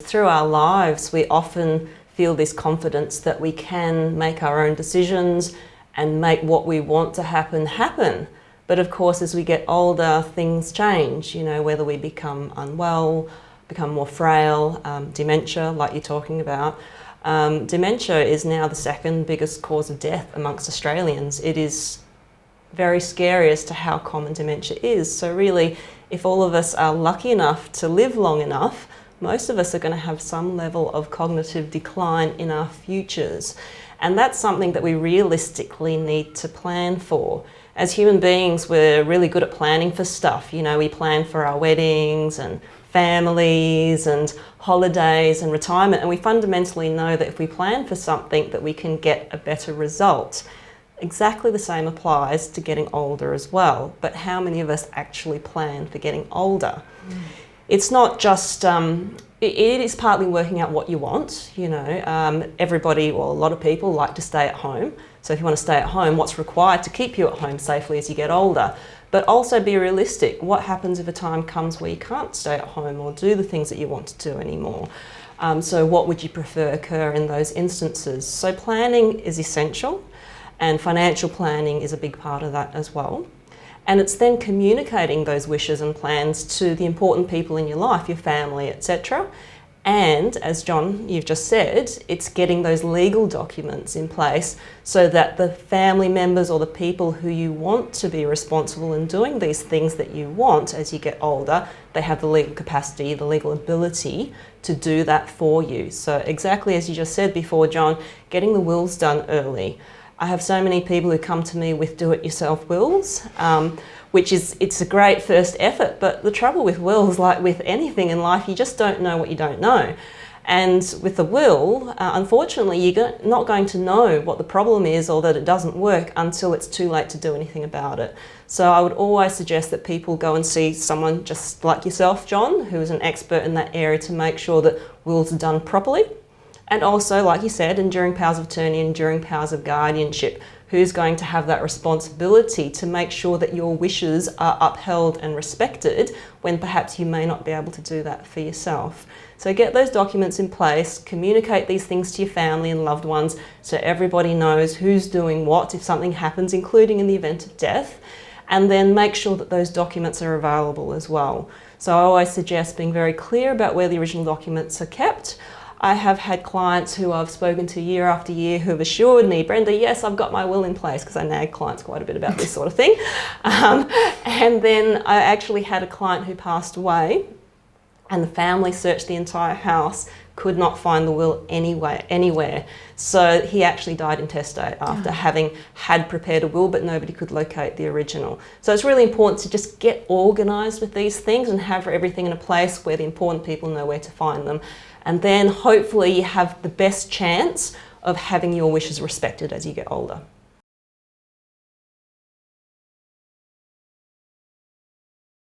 through our lives, we often feel this confidence that we can make our own decisions and make what we want to happen happen. But of course, as we get older, things change, you know, whether we become unwell, become more frail, dementia, like you're talking about. Dementia is now the second biggest cause of death amongst Australians. It is very scary as to how common dementia is. So really, if all of us are lucky enough to live long enough, most of us are going to have some level of cognitive decline in our futures. And that's something that we realistically need to plan for. As human beings, we're really good at planning for stuff. You know, we plan for our weddings and families and holidays and retirement, and we fundamentally know that if we plan for something that we can get a better result. Exactly the same applies to getting older as well, but how many of us actually plan for getting older? It's not just, it is partly working out what you want, you know. Everybody, well, a lot of people like to stay at home. So if you want to stay at home, what's required to keep you at home safely as you get older? But also be realistic. What happens if a time comes where you can't stay at home or do the things that you want to do anymore? So what would you prefer occur in those instances? So planning is essential, and financial planning is a big part of that as well. And it's then communicating those wishes and plans to the important people in your life, your family, etc. And as John, you've just said, it's getting those legal documents in place so that the family members or the people who you want to be responsible in doing these things that you want as you get older, they have the legal capacity, the legal ability to do that for you. So exactly as you just said before, John, getting the wills done early. I have so many people who come to me with do-it-yourself wills, which is, it's a great first effort, but the trouble with wills, like with anything in life, you just don't know what you don't know. And with the will, unfortunately, you're not going to know what the problem is or that it doesn't work until it's too late to do anything about it. So I would always suggest that people go and see someone just like yourself, John, who is an expert in that area, to make sure that wills are done properly. And also, like you said, enduring powers of attorney, enduring powers of guardianship, who's going to have that responsibility to make sure that your wishes are upheld and respected when perhaps you may not be able to do that for yourself. So get those documents in place, communicate these things to your family and loved ones so everybody knows who's doing what if something happens, including in the event of death, and then make sure that those documents are available as well. So I always suggest being very clear about where the original documents are kept. I have had clients who I've spoken to year after year who have assured me, Brenda, yes, I've got my will in place, because I nag clients quite a bit about this sort of thing. And then I actually had a client who passed away, and the family searched the entire house, could not find the will anywhere. So he actually died intestate after having had prepared a will, but nobody could locate the original. So it's really important to just get organised with these things and have everything in a place where the important people know where to find them. And then hopefully you have the best chance of having your wishes respected as you get older.